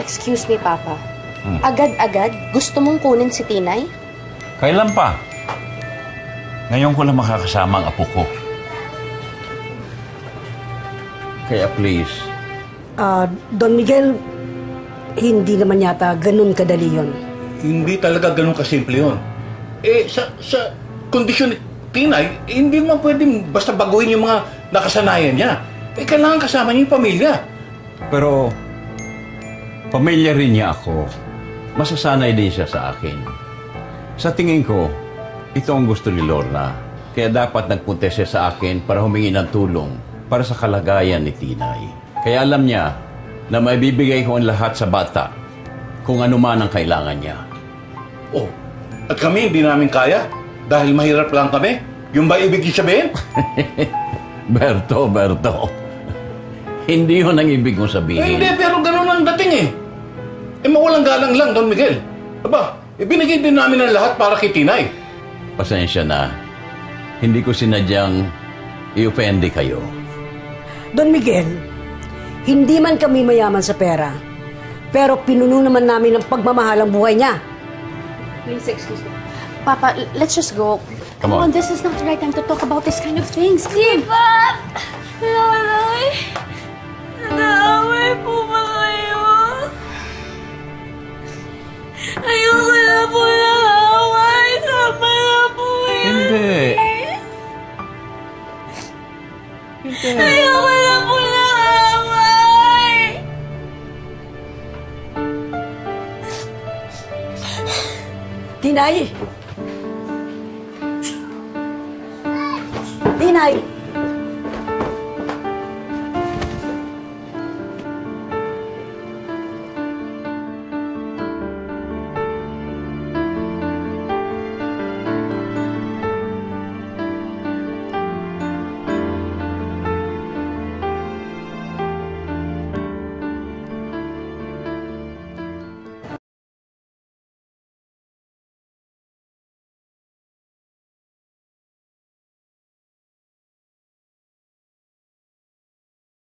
Excuse me, Papa. Agad-agad, gusto mong kunin si Tinay? Kailan pa? Ngayon ko lang makakasama ang apo ko. Kaya please. Don Miguel, hindi naman yata ganun kadali yun. Hindi talaga ganun kasimple yun. Sa kondisyon ni Tinay, hindi naman pwedeng basta baguhin yung mga nakasanayan niya. Kailangan kasama niya yung pamilya. Pero, pamilya rin niya ako. Masasanay din siya sa akin. Sa tingin ko, ito ang gusto ni Lorna. Kaya dapat nagpunta siya sa akin para humingi ng tulong para sa kalagayan ni Tinay. Kaya alam niya na maibibigay ko ang lahat sa bata kung ano man ang kailangan niya. Oh, at kami hindi namin kaya dahil mahirap lang kami. Yung ba ibig sabihin? Berto. Hindi yun ang ibig kong sabihin. Hindi, pero ganun ang dating eh. Mawalang galang lang, Don Miguel. Aba, ibinigay din namin ang lahat para kay Tinay. Pasensya na. Hindi ko sinadyang i-offende kayo. Don Miguel, hindi man kami mayaman sa pera, pero pinuno naman namin ang pagmamahal ang buhay niya. Please, excuse me. Papa, let's just go. Come on. This is not the right time to talk about this kind of things. Diba? Nanay, nag-aaway po ba kayo? Ayoko na po ng away. Sama na po yun. Hindi. Ayoko na po ng away. Tinay! Tinay!